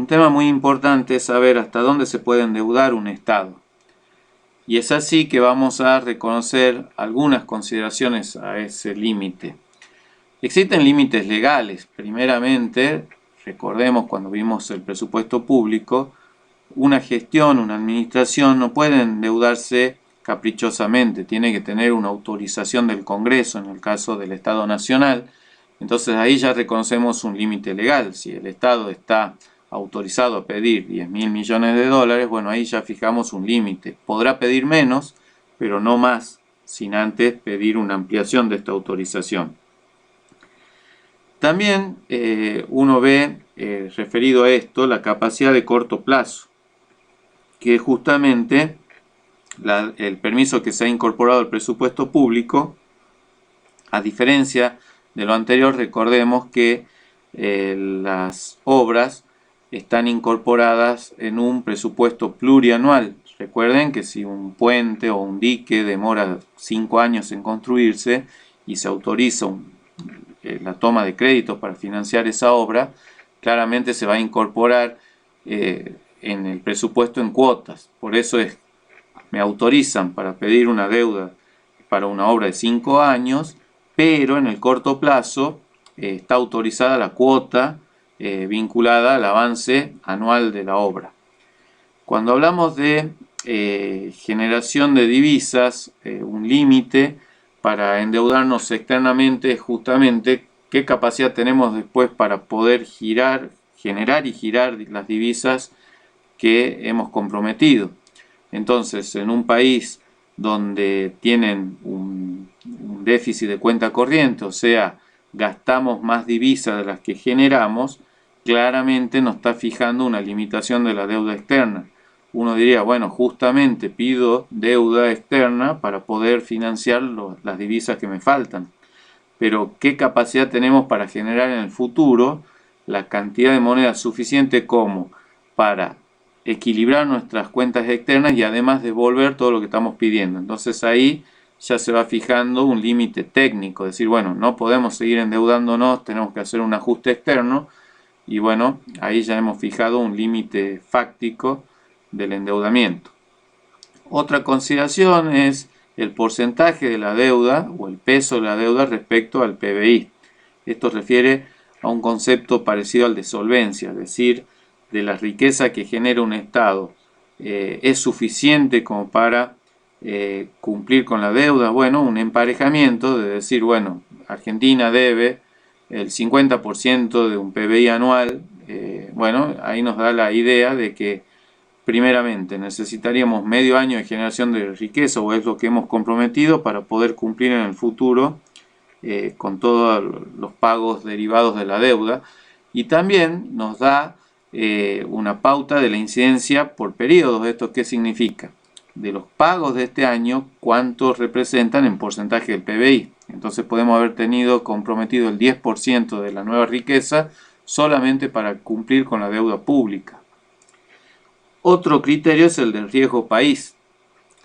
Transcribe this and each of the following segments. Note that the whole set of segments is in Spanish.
Un tema muy importante es saber hasta dónde se puede endeudar un Estado. Y es así que vamos a reconocer algunas consideraciones a ese límite. Existen límites legales. Primeramente, recordemos cuando vimos el presupuesto público, una gestión, una administración no puede endeudarse caprichosamente, tiene que tener una autorización del Congreso en el caso del Estado Nacional. Entonces ahí ya reconocemos un límite legal. Si el Estado está autorizado a pedir 10.000 millones de dólares, bueno, ahí ya fijamos un límite. Podrá pedir menos, pero no más, sin antes pedir una ampliación de esta autorización. También uno ve, referido a esto, la capacidad de corto plazo, que es justamente el permiso que se ha incorporado al presupuesto público. A diferencia de lo anterior, recordemos que las obras están incorporadas en un presupuesto plurianual. Recuerden que si un puente o un dique demora 5 años en construirse y se autoriza la toma de créditos para financiar esa obra, claramente se va a incorporar en el presupuesto en cuotas. Por eso me autorizan para pedir una deuda para una obra de 5 años, pero en el corto plazo está autorizada la cuota vinculada al avance anual de la obra. Cuando hablamos de generación de divisas, un límite para endeudarnos externamente es justamente qué capacidad tenemos después para poder generar y girar las divisas que hemos comprometido. Entonces, en un país donde tienen un déficit de cuenta corriente, o sea, gastamos más divisas de las que generamos, claramente nos está fijando una limitación de la deuda externa. Uno diría, bueno, justamente pido deuda externa para poder financiar las divisas que me faltan. Pero ¿qué capacidad tenemos para generar en el futuro la cantidad de moneda suficiente como para equilibrar nuestras cuentas externas y además devolver todo lo que estamos pidiendo? Entonces ahí ya se va fijando un límite técnico, decir, bueno, no podemos seguir endeudándonos, tenemos que hacer un ajuste externo y bueno, ahí ya hemos fijado un límite fáctico del endeudamiento. Otra consideración es el porcentaje de la deuda o el peso de la deuda respecto al PBI. Esto refiere a un concepto parecido al de solvencia, es decir, de la riqueza que genera un Estado. ¿Es suficiente como para cumplir con la deuda? Bueno, un emparejamiento de decir, bueno, Argentina debe el 50% de un PBI anual. Bueno, ahí nos da la idea de que primeramente necesitaríamos medio año de generación de riqueza, o es lo que hemos comprometido, para poder cumplir en el futuro con todos los pagos derivados de la deuda. Y también nos da una pauta de la incidencia por periodos. ¿Esto qué significa? De los pagos de este año, ¿cuántos representan en porcentaje del PBI? Entonces podemos haber tenido comprometido el 10% de la nueva riqueza solamente para cumplir con la deuda pública. Otro criterio es el del riesgo país.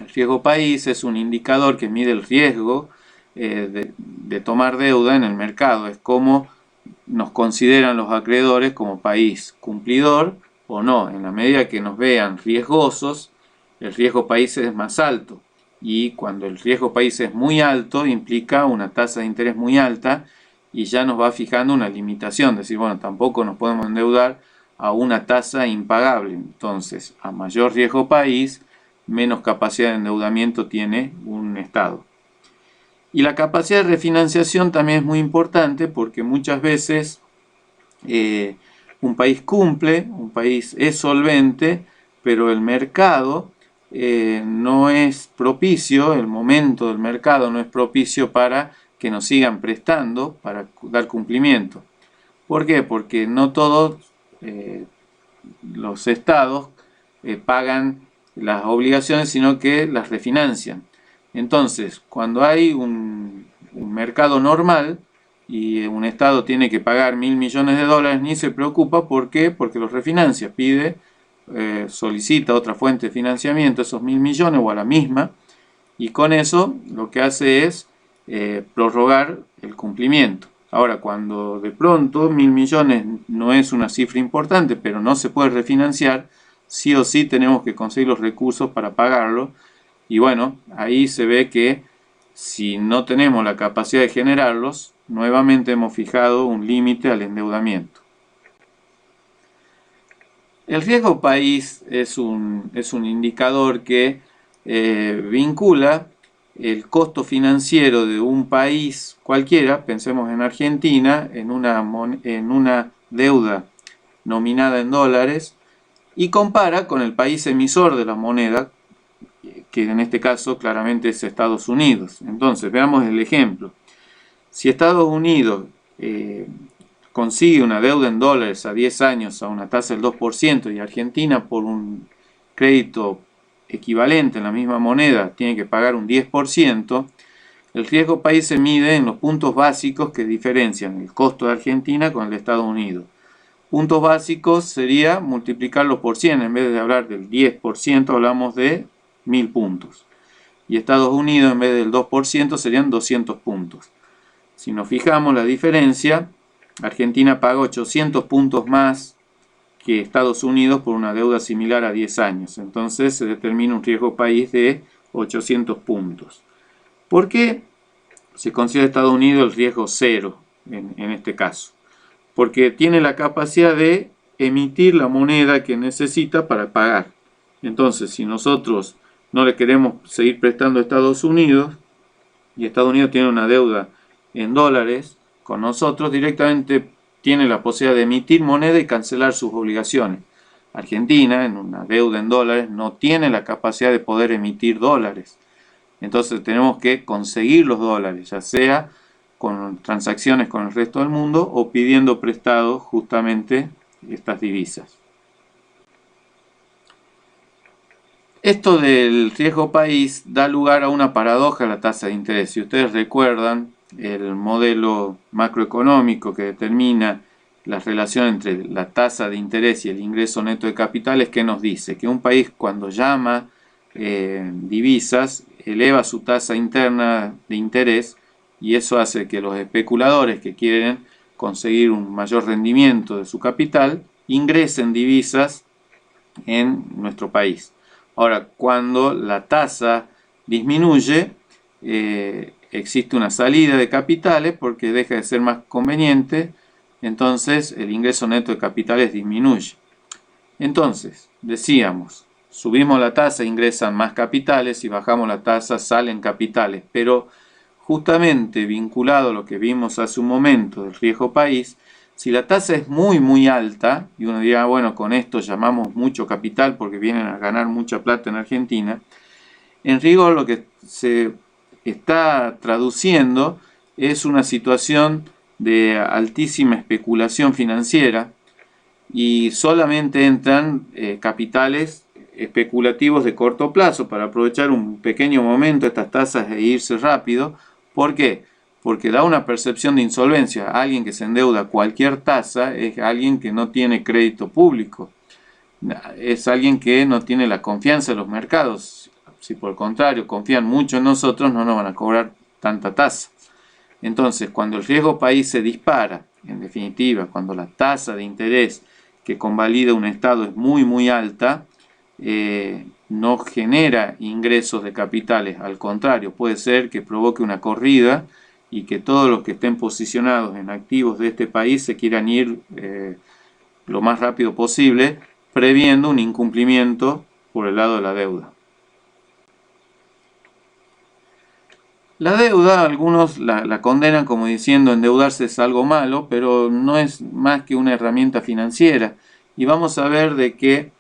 El riesgo país es un indicador que mide el riesgo de tomar deuda en el mercado. Es como nos consideran los acreedores como país cumplidor o no. En la medida que nos vean riesgosos, el riesgo país es más alto. Y cuando el riesgo país es muy alto, implica una tasa de interés muy alta y ya nos va fijando una limitación. Es decir, bueno, tampoco nos podemos endeudar a una tasa impagable. Entonces, a mayor riesgo país, menos capacidad de endeudamiento tiene un Estado. Y la capacidad de refinanciación también es muy importante porque muchas veces un país cumple, un país es solvente, pero el mercado no es propicio, el momento del mercado no es propicio para que nos sigan prestando para dar cumplimiento. ¿Por qué? Porque no todos los estados pagan las obligaciones, sino que las refinancian. Entonces, cuando hay un mercado normal y un estado tiene que pagar 1.000 millones de dólares, ni se preocupa. ¿Por qué? Porque los refinancia, solicita otra fuente de financiamiento, esos 1.000 millones o a la misma, y con eso lo que hace es prorrogar el cumplimiento. Ahora, cuando de pronto 1.000 millones no es una cifra importante, pero no se puede refinanciar, sí o sí tenemos que conseguir los recursos para pagarlo. Y bueno, ahí se ve que si no tenemos la capacidad de generarlos, nuevamente hemos fijado un límite al endeudamiento. El riesgo país es un indicador que vincula el costo financiero de un país cualquiera, pensemos en Argentina, en una deuda nominada en dólares, y compara con el país emisor de la moneda, que en este caso claramente es Estados Unidos. Entonces, veamos el ejemplo. Si Estados Unidos consigue una deuda en dólares a 10 años a una tasa del 2% y Argentina por un crédito equivalente en la misma moneda tiene que pagar un 10%, el riesgo país se mide en los puntos básicos que diferencian el costo de Argentina con el de Estados Unidos. Puntos básicos sería multiplicarlos por 100, en vez de hablar del 10% hablamos de 1000 puntos. Y Estados Unidos en vez del 2% serían 200 puntos. Si nos fijamos la diferencia, Argentina paga 800 puntos más que Estados Unidos por una deuda similar a 10 años. Entonces se determina un riesgo país de 800 puntos. ¿Por qué se considera Estados Unidos el riesgo cero en este caso? Porque tiene la capacidad de emitir la moneda que necesita para pagar. Entonces, si nosotros no le queremos seguir prestando a Estados Unidos, y Estados Unidos tiene una deuda en dólares con nosotros, directamente tiene la posibilidad de emitir moneda y cancelar sus obligaciones. Argentina, en una deuda en dólares, no tiene la capacidad de poder emitir dólares. Entonces tenemos que conseguir los dólares, ya sea con transacciones con el resto del mundo o pidiendo prestado justamente estas divisas. Esto del riesgo país da lugar a una paradoja a la tasa de interés. Si ustedes recuerdan, el modelo macroeconómico que determina la relación entre la tasa de interés y el ingreso neto de capitales, ¿qué nos dice? Que un país cuando llama divisas eleva su tasa interna de interés y eso hace que los especuladores que quieren conseguir un mayor rendimiento de su capital ingresen divisas en nuestro país. Ahora, cuando la tasa disminuye, existe una salida de capitales porque deja de ser más conveniente, entonces el ingreso neto de capitales disminuye. Entonces, decíamos, subimos la tasa, ingresan más capitales, y bajamos la tasa, salen capitales, pero justamente vinculado a lo que vimos hace un momento del riesgo país, si la tasa es muy alta, y uno dirá, bueno, con esto llamamos mucho capital porque vienen a ganar mucha plata en Argentina, en rigor lo que se está traduciendo es una situación de altísima especulación financiera y solamente entran capitales especulativos de corto plazo para aprovechar un pequeño momento estas tasas e irse rápido. ¿Por qué? Porque da una percepción de insolvencia. Alguien que se endeuda a cualquier tasa es alguien que no tiene crédito público. Es alguien que no tiene la confianza de los mercados. Si por el contrario confían mucho en nosotros, no nos van a cobrar tanta tasa. Entonces, cuando el riesgo país se dispara, en definitiva, cuando la tasa de interés que convalida un Estado es muy alta, no genera ingresos de capitales. Al contrario, puede ser que provoque una corrida y que todos los que estén posicionados en activos de este país se quieran ir lo más rápido posible, previendo un incumplimiento por el lado de la deuda. La deuda, algunos la condenan como diciendo endeudarse es algo malo, pero no es más que una herramienta financiera. Y vamos a ver de que,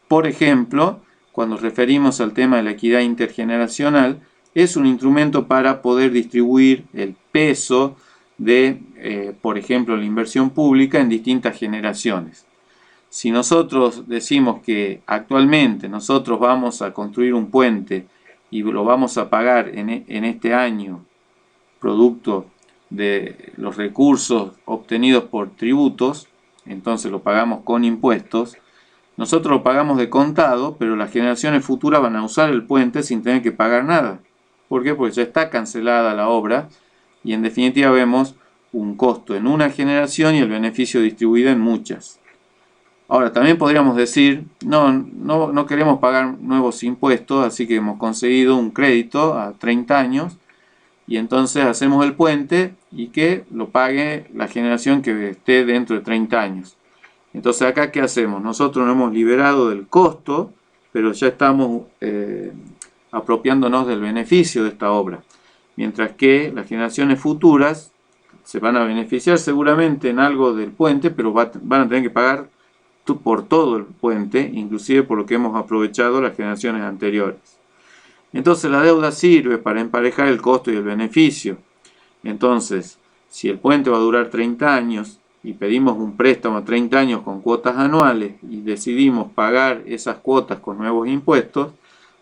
por ejemplo, cuando referimos al tema de la equidad intergeneracional, es un instrumento para poder distribuir el peso de, por ejemplo, la inversión pública en distintas generaciones. Si nosotros decimos que actualmente nosotros vamos a construir un puente y lo vamos a pagar en este año, producto de los recursos obtenidos por tributos, entonces lo pagamos con impuestos, nosotros lo pagamos de contado, pero las generaciones futuras van a usar el puente sin tener que pagar nada. ¿Por qué? Porque ya está cancelada la obra y en definitiva vemos un costo en una generación y el beneficio distribuido en muchas. Ahora, también podríamos decir, no queremos pagar nuevos impuestos, así que hemos conseguido un crédito a 30 años y entonces hacemos el puente y que lo pague la generación que esté dentro de 30 años. Entonces acá, ¿qué hacemos? Nosotros nos hemos liberado del costo, pero ya estamos apropiándonos del beneficio de esta obra. Mientras que las generaciones futuras se van a beneficiar seguramente en algo del puente, pero van a tener que pagar por todo el puente, inclusive por lo que hemos aprovechado las generaciones anteriores. Entonces la deuda sirve para emparejar el costo y el beneficio. Entonces, si el puente va a durar 30 años y pedimos un préstamo a 30 años con cuotas anuales y decidimos pagar esas cuotas con nuevos impuestos,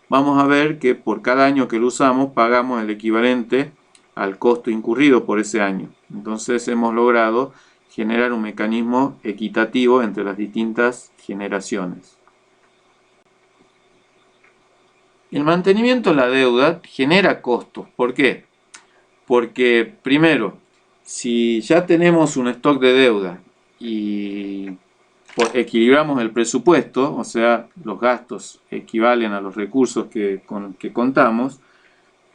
vamos a ver que por cada año que lo usamos pagamos el equivalente al costo incurrido por ese año. Entonces hemos logrado generar un mecanismo equitativo entre las distintas generaciones. El mantenimiento de la deuda genera costos. ¿Por qué? Porque primero, si ya tenemos un stock de deuda y equilibramos el presupuesto, o sea, los gastos equivalen a los recursos con que contamos,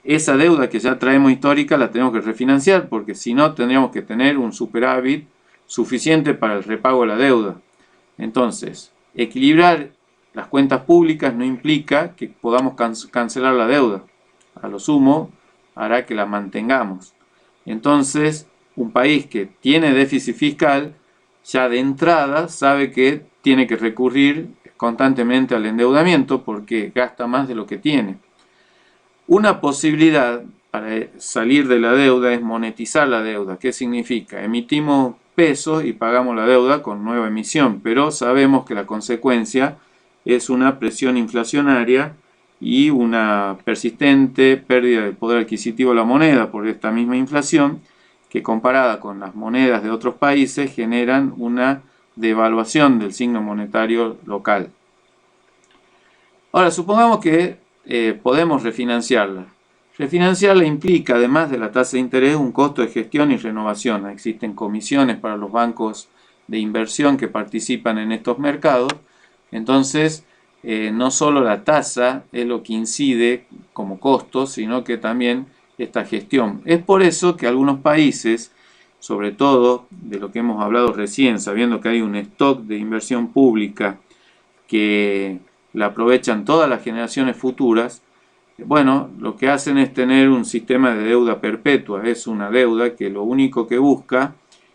esa deuda que ya traemos histórica la tenemos que refinanciar, porque si no tendríamos que tener un superávit suficiente para el repago de la deuda. Entonces, equilibrar las cuentas públicas no implica que podamos cancelar la deuda. A lo sumo, hará que la mantengamos. Entonces, un país que tiene déficit fiscal, ya de entrada sabe que tiene que recurrir constantemente al endeudamiento porque gasta más de lo que tiene. Una posibilidad para salir de la deuda es monetizar la deuda. ¿Qué significa? Emitimos pesos y pagamos la deuda con nueva emisión, pero sabemos que la consecuencia es una presión inflacionaria y una persistente pérdida del poder adquisitivo de la moneda por esta misma inflación, que comparada con las monedas de otros países generan una devaluación del signo monetario local. Ahora, supongamos que podemos refinanciarla. Refinanciarla implica, además de la tasa de interés, un costo de gestión y renovación. Existen comisiones para los bancos de inversión que participan en estos mercados. Entonces, no solo la tasa es lo que incide como costo, sino que también esta gestión. Es por eso que algunos países, sobre todo de lo que hemos hablado recién, sabiendo que hay un stock de inversión pública que la aprovechan todas las generaciones futuras, bueno, lo que hacen es tener un sistema de deuda perpetua. Es una deuda que lo único que busca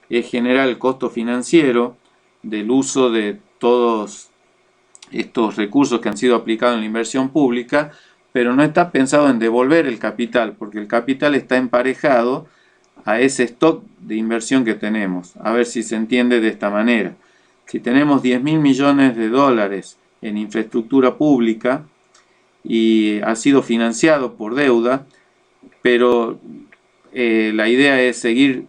es generar el costo financiero del uso de todos estos recursos que han sido aplicados en la inversión pública, pero no está pensado en devolver el capital, porque el capital está emparejado a ese stock de inversión que tenemos. A ver si se entiende de esta manera. Si tenemos 10.000 millones de dólares en infraestructura pública y ha sido financiado por deuda, pero la idea es seguir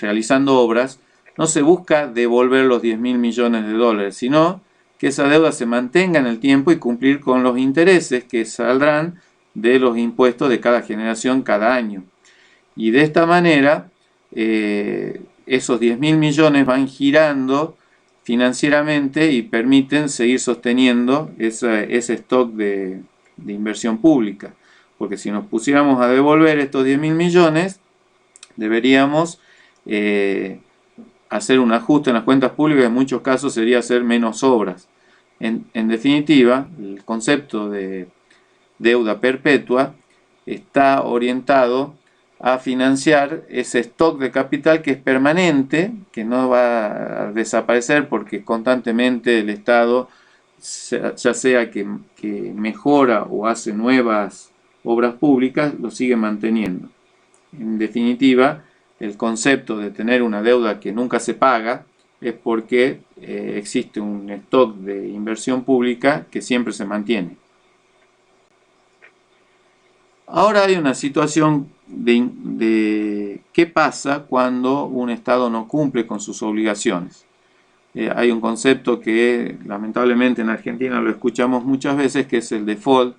realizando obras, no se busca devolver los 10.000 millones de dólares, sino que esa deuda se mantenga en el tiempo y cumplir con los intereses que saldrán de los impuestos de cada generación cada año. Y de esta manera, esos 10.000 millones van girando financieramente y permiten seguir sosteniendo ese stock de inversión pública. Porque si nos pusiéramos a devolver estos 10.000 millones, deberíamos hacer un ajuste en las cuentas públicas, en muchos casos sería hacer menos obras. En definitiva, el concepto de deuda perpetua está orientado a financiar ese stock de capital que es permanente, que no va a desaparecer porque constantemente el Estado, ya sea que mejora o hace nuevas obras públicas, lo sigue manteniendo. En definitiva, el concepto de tener una deuda que nunca se paga es porque existe un stock de inversión pública que siempre se mantiene. Ahora hay una situación de qué pasa cuando un Estado no cumple con sus obligaciones. Hay un concepto que lamentablemente en Argentina lo escuchamos muchas veces, que es el default,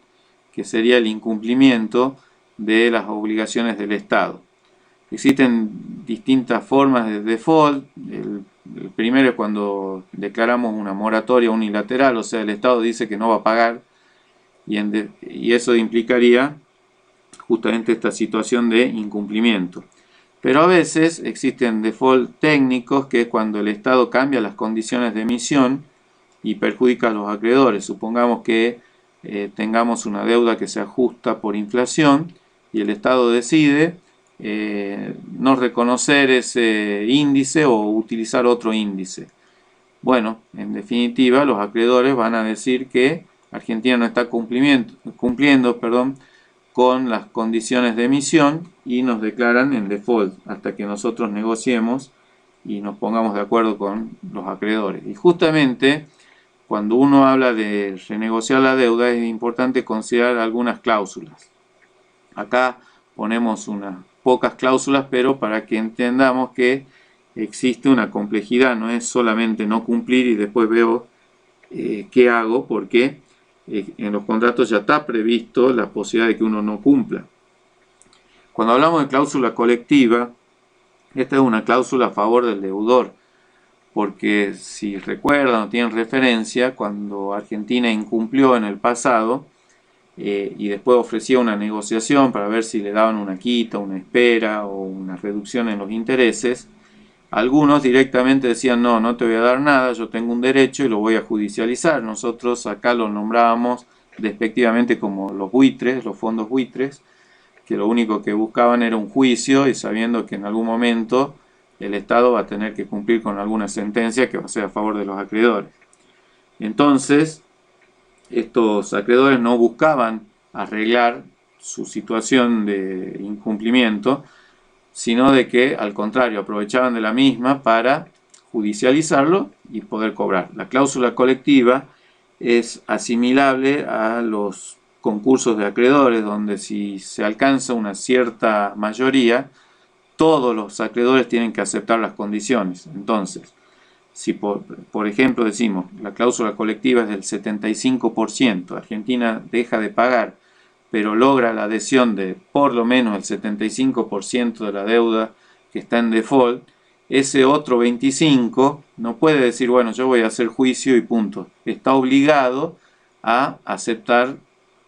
que sería el incumplimiento de las obligaciones del Estado. Existen distintas formas de default. El primero es cuando declaramos una moratoria unilateral, o sea, el Estado dice que no va a pagar y eso implicaría justamente esta situación de incumplimiento. Pero a veces existen default técnicos, que es cuando el Estado cambia las condiciones de emisión y perjudica a los acreedores. Supongamos que tengamos una deuda que se ajusta por inflación y el Estado decide no reconocer ese índice o utilizar otro índice. Bueno, en definitiva, los acreedores van a decir que Argentina no está cumpliendo con las condiciones de emisión y nos declaran en default hasta que nosotros negociemos y nos pongamos de acuerdo con los acreedores. Y justamente cuando uno habla de renegociar la deuda es importante considerar algunas cláusulas. Acá ponemos unas pocas cláusulas, pero para que entendamos que existe una complejidad, no es solamente no cumplir y después veo qué hago, porque en los contratos ya está previsto la posibilidad de que uno no cumpla. Cuando hablamos de cláusula colectiva, esta es una cláusula a favor del deudor, porque si recuerdan o tienen referencia, cuando Argentina incumplió en el pasado y después ofrecía una negociación para ver si le daban una quita, una espera o una reducción en los intereses, algunos directamente decían no te voy a dar nada, yo tengo un derecho y lo voy a judicializar. Nosotros acá lo nombrábamos despectivamente como los buitres, los fondos buitres, que lo único que buscaban era un juicio y sabiendo que en algún momento el Estado va a tener que cumplir con alguna sentencia que va a ser a favor de los acreedores. Entonces, estos acreedores no buscaban arreglar su situación de incumplimiento, sino de que al contrario aprovechaban de la misma para judicializarlo y poder cobrar. La cláusula colectiva es asimilable a los concursos de acreedores, donde si se alcanza una cierta mayoría, todos los acreedores tienen que aceptar las condiciones. Entonces, si por ejemplo decimos la cláusula colectiva es del 75%, Argentina deja de pagar, pero logra la adhesión de por lo menos el 75% de la deuda que está en default, ese otro 25% no puede decir, bueno, yo voy a hacer juicio y punto. Está obligado a aceptar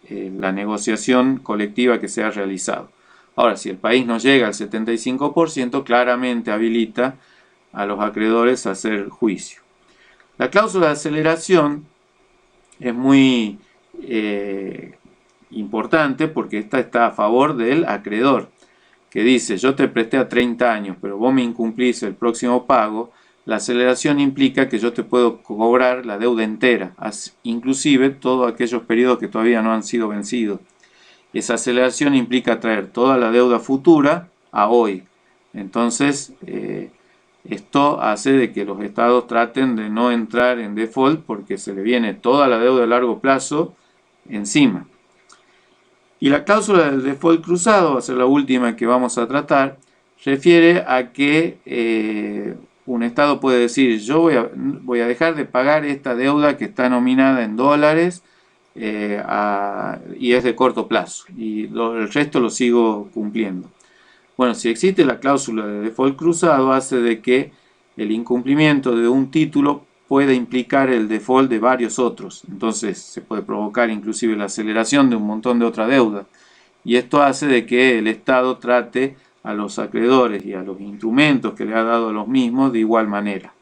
la negociación colectiva que se ha realizado. Ahora, si el país no llega al 75%, claramente habilita a los acreedores a hacer juicio. La cláusula de aceleración es muy importante porque esta está a favor del acreedor, que dice, yo te presté a 30 años, pero vos me incumplís el próximo pago. La aceleración implica que yo te puedo cobrar la deuda entera, inclusive todos aquellos periodos que todavía no han sido vencidos. Esa aceleración implica traer toda la deuda futura a hoy. Entonces, esto hace de que los estados traten de no entrar en default porque se le viene toda la deuda a largo plazo encima. Y la cláusula del default cruzado, va a ser la última que vamos a tratar, refiere a que un estado puede decir, yo voy a dejar de pagar esta deuda que está nominada en dólares y es de corto plazo, y el resto lo sigo cumpliendo. Bueno, si existe la cláusula de default cruzado, hace de que el incumplimiento de un título puede implicar el default de varios otros. Entonces se puede provocar inclusive la aceleración de un montón de otra deuda. Y esto hace de que el Estado trate a los acreedores y a los instrumentos que le ha dado a los mismos de igual manera.